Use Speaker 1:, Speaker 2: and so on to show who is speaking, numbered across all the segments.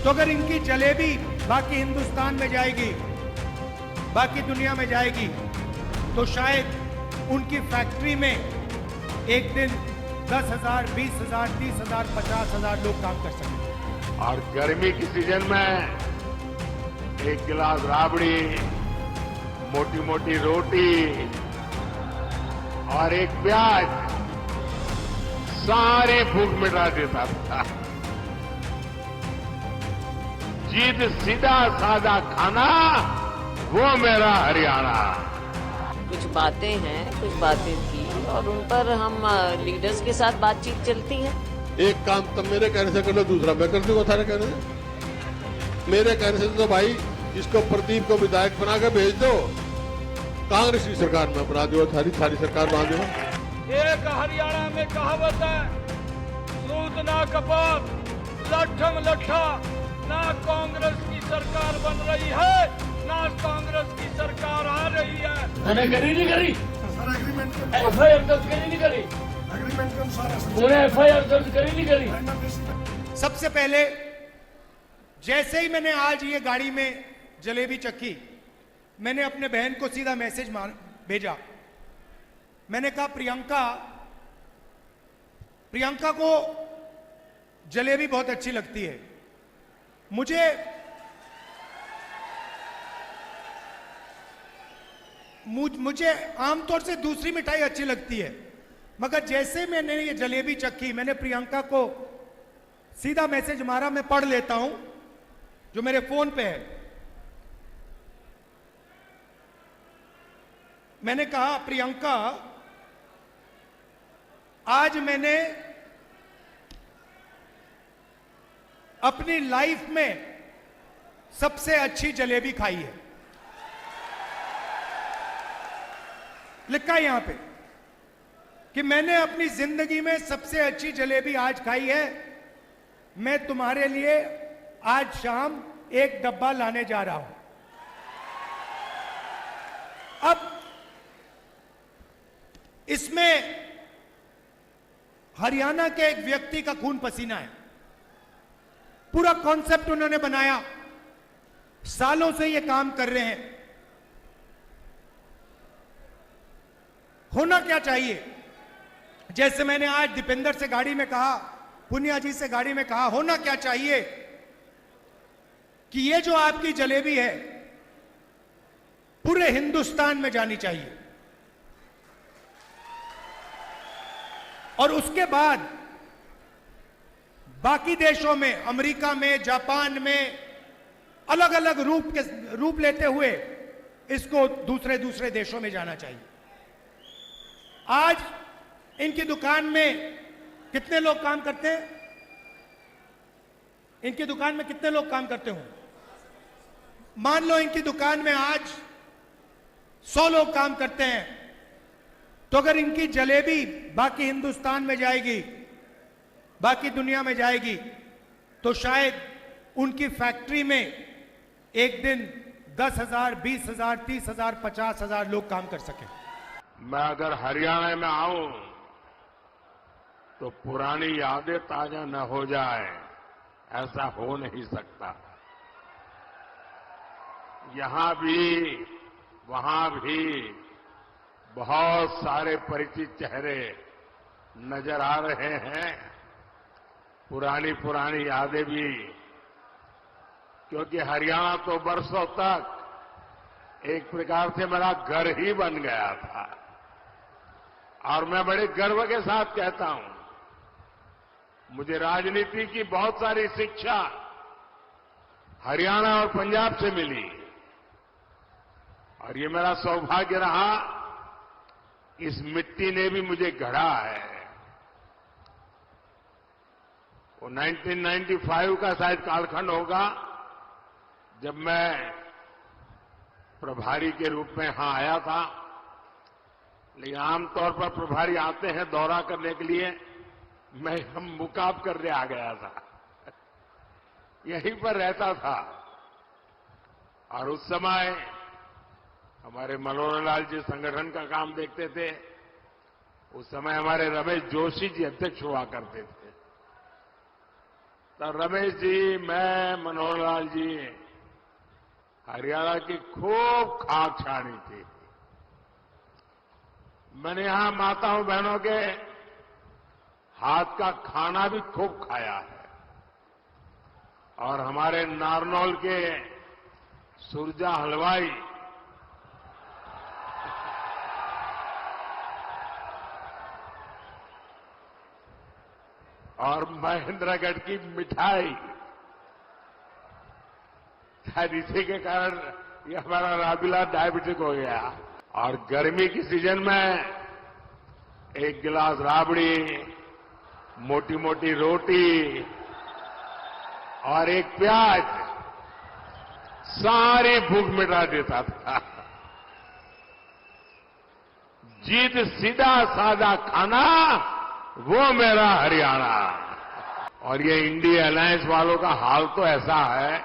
Speaker 1: तो अगर इनकी जलेबी बाकी हिंदुस्तान में जाएगी, बाकी दुनिया में जाएगी, तो शायद उनकी फैक्ट्री में एक दिन 10,000, 20,000, 30,000, 50,000 लोग काम कर सकेंगे।
Speaker 2: और गर्मी की सीजन में एक गिलास राबड़ी, मोटी मोटी रोटी और एक प्याज सारी भूख मिटा देता था। जीत सीधा साधा खाना, वो मेरा हरियाणा।
Speaker 3: कुछ बातें हैं, कुछ बातें थी और उन पर हम लीडर्स के साथ बातचीत चलती है।
Speaker 4: एक काम तब मेरे कहने से कर लो, दूसरा मैं कर दूंगा थारे कहने से। मेरे कहने से तो भाई इसको प्रदीप को विधायक बना के भेज दो, कांग्रेस की सरकार में बना दो, थारी सरकार बना दो।
Speaker 5: एक हरियाणा में कहावत है, सूद ना कपात, लठम लठा। ना कांग्रेस की सरकार बन रही है, ना कांग्रेस की सरकार आ रही है।
Speaker 6: मैंने करी नहीं करी, एफआईआर दर्ज करी नहीं करी, उन्हें एफआईआर दर्ज करी नहीं करी।
Speaker 1: सबसे पहले जैसे ही मैंने आज ये गाड़ी में जलेबी चखी, मैंने अपने बहन को सीधा मैसेज भेजा। मैंने कहा प्रियंका को जलेबी बहुत अच्छी लगती है। मुझे आमतौर से दूसरी मिठाई अच्छी लगती है, मगर जैसे मैंने ये जलेबी चखी, मैंने प्रियंका को सीधा मैसेज मारा। मैं पढ़ लेता हूं जो मेरे फोन पे है। मैंने कहा, प्रियंका, आज मैंने अपनी लाइफ में सबसे अच्छी जलेबी खाई है। लिखा है यहां पे कि मैंने अपनी जिंदगी में सबसे अच्छी जलेबी आज खाई है। मैं तुम्हारे लिए आज शाम एक डब्बा लाने जा रहा हूं। अब इसमें हरियाणा के एक व्यक्ति का खून पसीना है। पूरा कॉन्सेप्ट उन्होंने बनाया, सालों से ये काम कर रहे हैं। होना क्या चाहिए, जैसे मैंने आज दीपेंद्र से गाड़ी में कहा, पुनिया जी से गाड़ी में कहा, होना क्या चाहिए कि ये जो आपकी जलेबी है पूरे हिंदुस्तान में जानी चाहिए। और उसके बाद बाकी देशों में, अमेरिका में, जापान में, अलग अलग रूप लेते हुए इसको दूसरे दूसरे देशों में जाना चाहिए। आज इनकी दुकान में कितने लोग काम करते हैं? इनकी दुकान में कितने लोग काम करते हों? मान लो इनकी दुकान में आज 100 लोग काम करते हैं, तो अगर इनकी जलेबी बाकी हिंदुस्तान में जाएगी, बाकी दुनिया में जाएगी, तो शायद उनकी फैक्ट्री में एक दिन 10,000, 20,000, 30,000, 50,000 लोग काम कर सकें।
Speaker 2: मैं अगर हरियाणा में आऊं तो पुरानी यादें ताजा न हो जाए, ऐसा हो नहीं सकता। यहां भी वहां भी बहुत सारे परिचित चेहरे नजर आ रहे हैं, पुरानी यादें भी, क्योंकि हरियाणा तो बरसों तक एक प्रकार से मेरा घर ही बन गया था। और मैं बड़े गर्व के साथ कहता हूं, मुझे राजनीति की बहुत सारी शिक्षा हरियाणा और पंजाब से मिली, और ये मेरा सौभाग्य रहा, इस मिट्टी ने भी मुझे गढ़ा है। वो 1995 का शायद कालखंड होगा जब मैं प्रभारी के रूप में यहां आया था। लेकिन आमतौर पर प्रभारी आते हैं दौरा करने के लिए, मैं हम मुकाब करने आ गया था, यहीं पर रहता था। और उस समय हमारे मनोहर लाल जी संगठन का काम देखते थे। उस समय हमारे रमेश जोशी जी अध्यक्ष हुआ करते थे। तो रमेश जी, मैं, मनोहर लाल जी हरियाणा की खूब खाक छानी थी। मैंने यहां माताओं बहनों के हाथ का खाना भी खूब खाया है और हमारे नारनौल के सुरजा हलवाई और महेंद्रगढ़ की मिठाई, शायद इसी के कारण ये हमारा राबिला डायबिटिक हो गया। और गर्मी की सीजन में एक गिलास राबड़ी, मोटी मोटी रोटी और एक प्याज सारी भूख मिटा देता था। जीत सीधा साधा खाना, वो मेरा हरियाणा। और ये इंडिया अलायंस वालों का हाल तो ऐसा है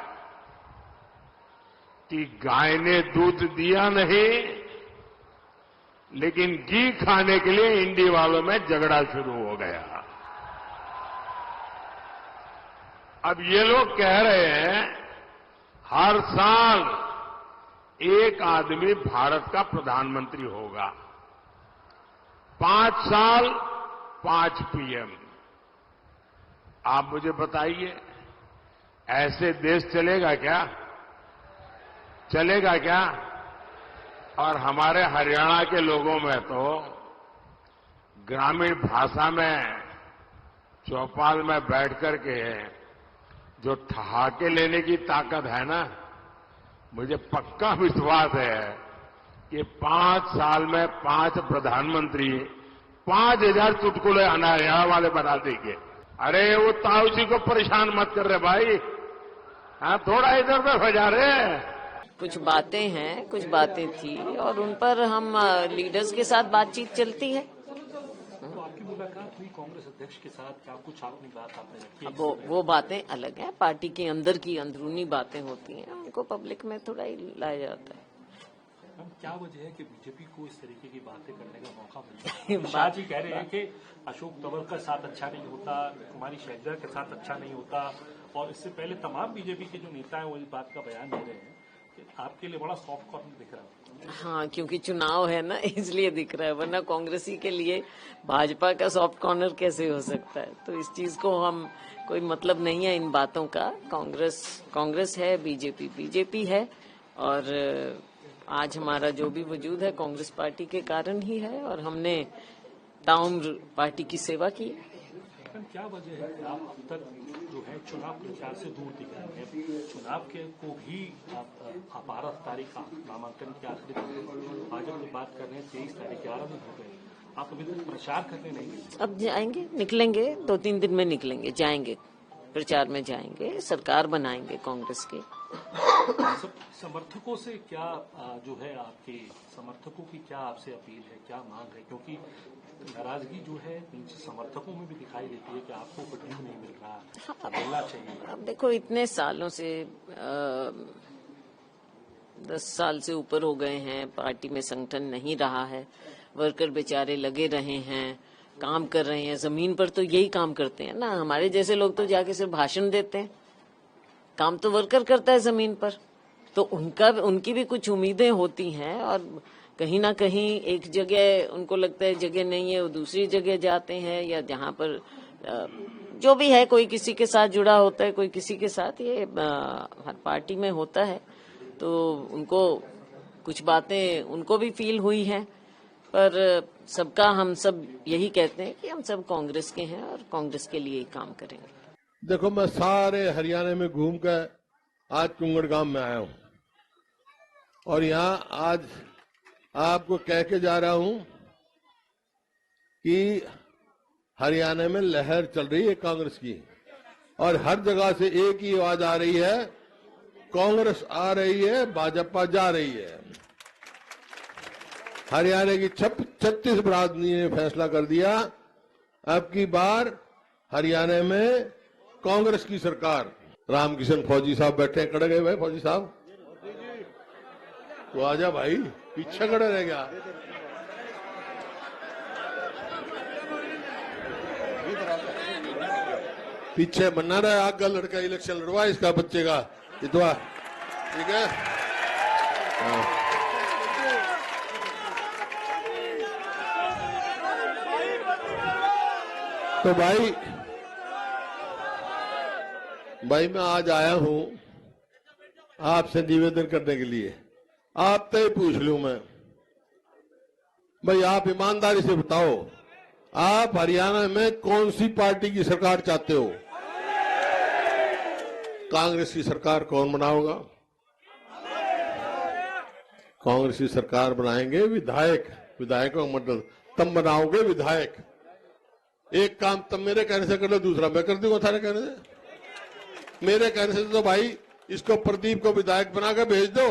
Speaker 2: कि गाय ने दूध दिया नहीं, लेकिन घी खाने के लिए इंडी वालों में झगड़ा शुरू हो गया। अब ये लोग कह रहे हैं हर साल एक आदमी भारत का प्रधानमंत्री होगा, 5 साल 5 पीएम। आप मुझे बताइए, ऐसे देश चलेगा क्या? चलेगा क्या? और हमारे हरियाणा के लोगों में तो ग्रामीण भाषा में चौपाल में बैठ करके जो ठहाके लेने की ताकत है ना, मुझे पक्का विश्वास है कि 5 साल में 5 प्रधानमंत्री 5000 चुटकुले हरियाणा वाले बना देंगे। अरे वो ताऊ जी को परेशान मत कर रहे भाई, हाँ थोड़ा इधर उधर हो जा रहे।
Speaker 3: कुछ बातें हैं, कुछ बातें थी और उन पर हम लीडर्स के साथ बातचीत चलती है।
Speaker 7: तो आपकी मुलाकात हुई कांग्रेस अध्यक्ष के साथ, क्या कुछ आपने बात आपने रखी?
Speaker 3: अब वो बातें अलग हैं, पार्टी के अंदर की अंदरूनी बातें होती हैं, उनको पब्लिक में थोड़ा ही लाया जाता है।
Speaker 7: क्या वजह है कि बीजेपी को इस तरीके की बातें करने का मौका मिलता है? शाह जी कह रहे हैं कि अशोक तंवर के साथ अच्छा नहीं होता, कुमारी शैलजा के साथ अच्छा नहीं होता, और इससे पहले तमाम बीजेपी के जो नेता हैं वो इस बात का बयान दे रहे हैं कि आपके लिए बड़ा सॉफ्ट कॉर्नर दिख रहा है।
Speaker 3: हाँ, क्योंकि चुनाव है ना, इसलिए दिख रहा है, वरना कांग्रेसी के लिए भाजपा का सॉफ्ट कॉर्नर कैसे हो सकता है? तो इस चीज को हम, कोई मतलब नहीं है इन बातों का। कांग्रेस है, बीजेपी है, और आज हमारा जो भी वजूद है कांग्रेस पार्टी के कारण ही है, और हमने ताउम्र पार्टी की सेवा की।
Speaker 7: क्या वजह है कि आप अब तक जो है चुनाव प्रचार से दूर दिख रहे हैं? चुनाव के को भी आप 12 तारीख नामांकन की आखिरी तारीख, आज हम बात कर रहे हैं 23 तारीख, 11 दिन हो गए, आप अभी तक प्रचार करने नहीं गए।
Speaker 3: अब जाएंगे, निकलेंगे, 2-3 दिन में निकलेंगे, जाएंगे, प्रचार में जाएंगे, सरकार बनाएंगे कांग्रेस के।
Speaker 7: समर्थकों से क्या जो है, आपके समर्थकों की क्या आपसे अपील है, क्या मांग है? क्योंकि नाराजगी जो है नीचे समर्थकों में भी दिखाई देती है कि आपको कुछ नहीं मिल रहा, मिलना चाहिए।
Speaker 3: अब देखो, इतने सालों से 10 साल से ऊपर हो गए हैं, पार्टी में संगठन नहीं रहा है, वर्कर बेचारे लगे रहे हैं, काम कर रहे हैं, जमीन पर तो यही काम करते हैं ना। हमारे जैसे लोग तो जाके सिर्फ भाषण देते हैं, काम तो वर्कर करता है जमीन पर। तो उनकी भी कुछ उम्मीदें होती हैं, और कहीं ना कहीं एक जगह उनको लगता है जगह नहीं है, वो दूसरी जगह जाते हैं, या जहाँ पर जो भी है, कोई किसी के साथ जुड़ा होता है, कोई किसी के साथ, ये हर पार्टी में होता है। तो उनको कुछ बातें उनको भी फील हुई हैं, पर सबका हम सब यही कहते हैं कि हम सब कांग्रेस के हैं और कांग्रेस के लिए ही काम करेंगे।
Speaker 4: देखो, मैं सारे हरियाणा में घूमकर आज कुंगड़गांव में आया हूं, और यहां आज आपको कह के जा रहा हूं कि हरियाणा में लहर चल रही है कांग्रेस की, और हर जगह से एक ही आवाज आ रही है, कांग्रेस आ रही है, भाजपा जा रही है। हरियाणा की 36 बिरादरी ने फैसला कर दिया, अब की बार हरियाणा में कांग्रेस की सरकार। रामकिशन फौजी साहब बैठे, खड़े गए भाई फौजी साहब, तो आजा भाई, पीछे खड़े रह गया। पीछे बनना रहा आग का लड़का इलेक्शन लड़वा इसका बच्चे का इतवा, ठीक है। हाँ। तो भाई मैं आज आया हूं आपसे निवेदन करने के लिए। आप तय पूछ लूं मैं, भाई आप ईमानदारी से बताओ, आप हरियाणा में कौन सी पार्टी की सरकार चाहते हो? कांग्रेस की सरकार कौन बनाओगा? कांग्रेस की सरकार बनाएंगे विधायकों का मतलब तब बनाओगे विधायक। एक काम तब मेरे कहने से कर लो, दूसरा मैं कर दूंगा थारे कहने से। मेरे कहने से तो भाई इसको प्रदीप को विधायक बना के भेज दो,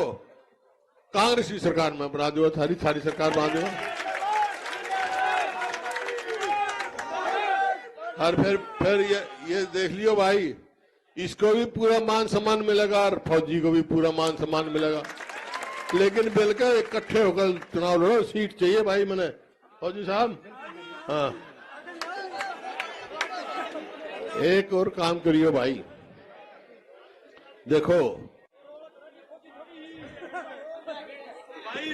Speaker 4: कांग्रेस की सरकार में बना दो, थारी सरकार बना दो। और फिर ये देख लियो भाई, इसको भी पूरा मान सम्मान मिलेगा और फौजी को भी पूरा मान सम्मान मिलेगा। लेकिन मिलकर इकट्ठे होकर चुनाव लड़ो, सीट चाहिए भाई मैंने। फौजी साहब, हाँ एक और काम करियो भाई, देखो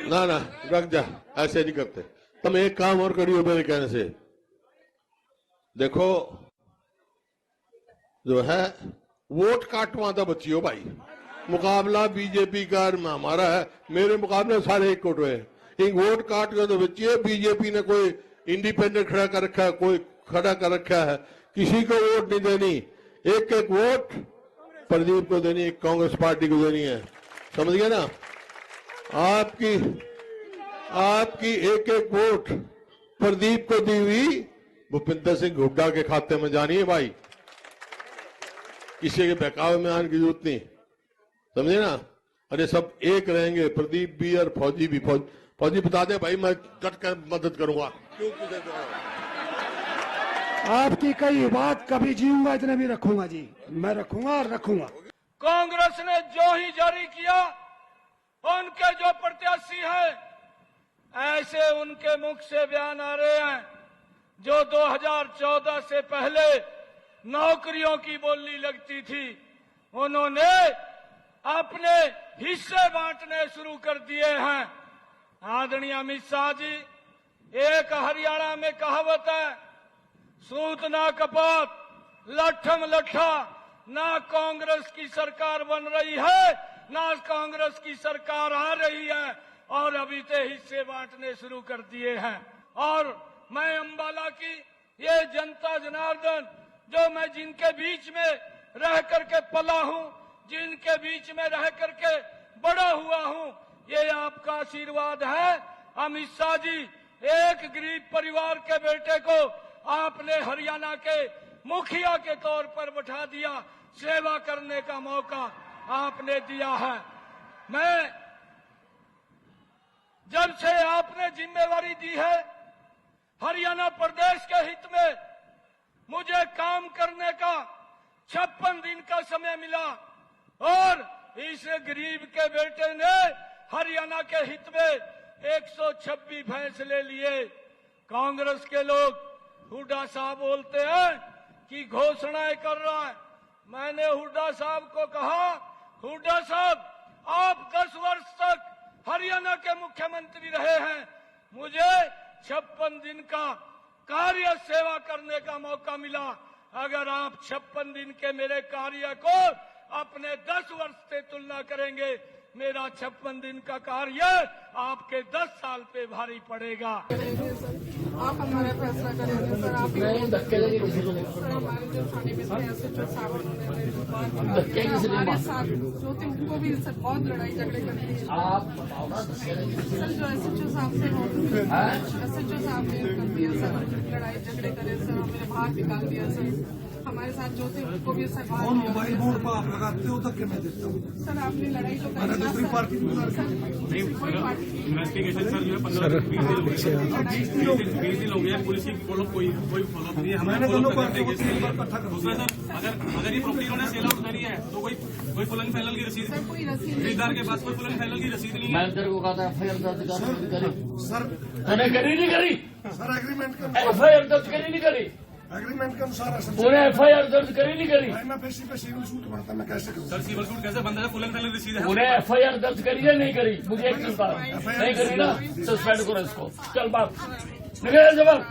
Speaker 4: ना रख जा, ऐसे नहीं करते। तुम एक काम और करियो मेरे कहने से, देखो जो है वोट काटवाता बच्चियों भाई, मुकाबला बीजेपी का हमारा है, मेरे मुकाबले सारे एक वोट हुए। एक वोट काट के तो बच्चिए, बीजेपी ने कोई इंडिपेंडेंट खड़ा कर रखा है, कोई खड़ा कर रखा है, किसी को वोट नहीं देनी। एक एक वोट प्रदीप को देनी, कांग्रेस पार्टी को देनी है, समझ गए ना? आपकी एक एक वोट प्रदीप को दी हुई भूपिंदर सिंह हुड्डा के खाते में जानी है भाई, किसी के बहकावे में आने की जरूरत नहीं, समझे ना? अरे सब एक रहेंगे, प्रदीप भी और फौजी भी। फौजी बता दे भाई, मैं कट कर मदद करूंगा।
Speaker 8: आपकी कई बात कभी जीऊंगा इतने भी रखूंगा जी, मैं रखूंगा और रखूंगा।
Speaker 5: कांग्रेस ने जो ही जारी किया, उनके जो प्रत्याशी हैं ऐसे उनके मुख से बयान आ रहे हैं जो 2014 से पहले नौकरियों की बोली लगती थी, उन्होंने अपने हिस्से बांटने शुरू कर दिए हैं। आदरणीय अमित शाह जी, एक हरियाणा में कहावत है, सूत ना कपात लठम लठा, ना कांग्रेस की सरकार बन रही है ना कांग्रेस की सरकार आ रही है, और अभी तो हिस्से बांटने शुरू कर दिए हैं। और मैं अंबाला की ये जनता जनार्दन, जो मैं जिनके बीच में रह करके पला हूं, जिनके बीच में रह करके बड़ा हुआ हूं, ये आपका आशीर्वाद है। अमित शाह जी, एक गरीब परिवार के बेटे को आपने हरियाणा के मुखिया के तौर पर बैठा दिया, सेवा करने का मौका आपने दिया है। मैं जब से आपने जिम्मेवारी दी है, हरियाणा प्रदेश के हित में मुझे काम करने का 56 दिन का समय मिला, और इस गरीब के बेटे ने हरियाणा के हित में 126 फैसले लिए। कांग्रेस के लोग हुड्डा साहब बोलते हैं कि घोषणाएं कर रहा है। मैंने हुड्डा साहब को कहा, हुड्डा साहब आप 10 वर्ष तक हरियाणा के मुख्यमंत्री रहे हैं, मुझे 56 दिन का कार्य सेवा करने का मौका मिला। अगर आप 56 दिन के मेरे कार्य को अपने 10 वर्ष से तुलना करेंगे, मेरा 56 दिन का कार्य आपके 10 साल पे भारी पड़ेगा।
Speaker 9: आप हमारा फैसला करेंगे सर, आप हमारे जो थाने में SHO साहब हमारे साथ जो थे उनको भी सर बहुत लड़ाई झगड़े करते हैं। सर जो SHO साहब से SHO साहब ने कर दिया सर, लड़ाई झगड़े करे सर, हमें बाहर निकाल दिया सर। हमारे साथ जो थे उनको भी सर बाहर मोबाइल बोर्ड पर आप लगाते हो तक मैं देता हूँ सर। आपने लड़ाई तो दूसरी पार्टी
Speaker 7: इन्वेस्टिगेशन सर जो है 15-20 दिन हो गया, पुलिस की कोई फॉलो नहीं है। हमारे दूसरा सर, अगर ये प्रॉपर्टी उन्होंने सेल आउट करी है तो कोई फुलन फैलल की रसीद, खरीदार के पास कोई फुलन फैलल की रसीद नहीं है। मैं तेरे को कहा था FIR दर्ज करी, सर मैंने करी नहीं करी सर, एग्रीमेंट FIR दर्ज करी नहीं करी,
Speaker 8: एग्रीमेंट के अनुसार
Speaker 6: उन्हें FIR दर्ज करी नहीं करी?
Speaker 8: प्राइमा फेसी पे सिविल सूट बनता, मैं कैसे करूँ?
Speaker 7: सर सिविल सूट कैसे बनता है? फुल एंड फाइनल रसीद है।
Speaker 6: उन्हें FIR दर्ज करी या नहीं करी? मुझे एक चीज बता, नहीं करी ना, सस्पेंड करो इसको। चल बात निकल जवाब,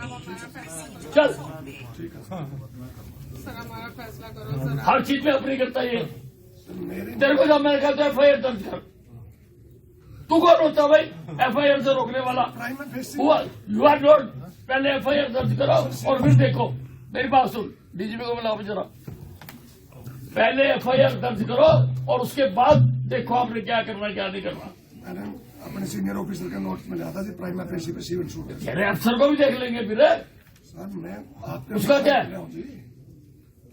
Speaker 6: चल
Speaker 9: सर हमारा फैसला करो सर।
Speaker 6: हर चीज में अपनी करता है ये। तेरे को जब मैंने कहा तो FIR दर्ज कर, तू कौन होता भाई FIR से रोकने वाला?
Speaker 8: Prima facie
Speaker 6: you are not. पहले FIR दर्ज करो और फिर देखो, मेरी बात सुन, DGP को बुलाओ जरा। पहले FIR दर्ज करो और उसके बाद देखो आपने क्या करना क्या नहीं करना।
Speaker 8: मैंने अपने सीनियर ऑफिसर के नोट्स में लिया था जी, प्राइमा फेसी पे सिविल सूट है।
Speaker 6: अरे अफसर को भी देख लेंगे फिर।
Speaker 8: सर मैं आपके
Speaker 6: उसका क्या है?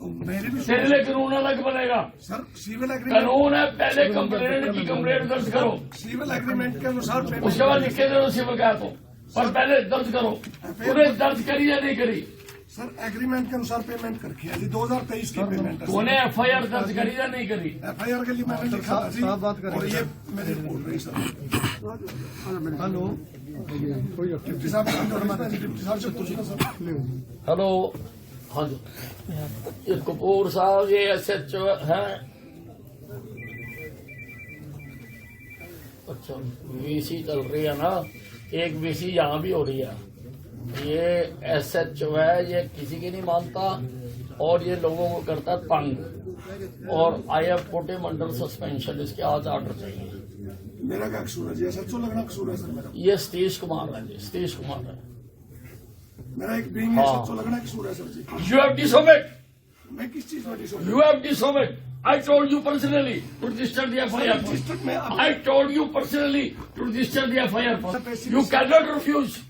Speaker 8: तो मेरी भी
Speaker 6: तेरे लिए कानून अलग बनेगा।
Speaker 8: सर सिविल एग्रीमेंट,
Speaker 6: कानून है पहले कंप्लेंट की कंप्लेंट दर्ज करो,
Speaker 8: सिविल एग्रीमेंट के अनुसार
Speaker 6: उसके बाद लिख के दे दो सिविल का, तो पर पहले दर्ज करो। तूने दर्ज करी या नहीं करी?
Speaker 8: सर एग्रीमेंट के अनुसार पेमेंट करके है जी, 2023 की पेमेंट है।
Speaker 6: तूने FIR दर्ज करी या नहीं करी?
Speaker 8: FIR के लिए मैंने लिखा था जी, और ये मेरी रिपोर्ट रही सर। हेलो डिप्टी साहब, डिप्टी साहब से पूछना सर।
Speaker 6: हेलो, हाँ जी, ये कपूर साहब ये SHO है। अच्छा VC चल रही है ना, एक VC यहाँ भी हो रही है। ये SHO है, ये किसी की नहीं मानता और ये लोगों को करता है तंग, और I have put him under suspension। इसके आज ऑर्डर चाहिए।
Speaker 8: मेरा क्या कसूर है जी? SHO लगना कसूर है सर मेरा?
Speaker 6: ये सतीश कुमार है जी, सतीश कुमार है।
Speaker 8: मेरा एक बीइंग SHO लगना कसूर है sir ji?
Speaker 6: You have disobeyed.
Speaker 8: मैं किस चीज में disobeyed?
Speaker 6: You have disobeyed. I told you personally to register the FIR.
Speaker 8: District में
Speaker 6: I told you personally to register the FIR. You cannot refuse.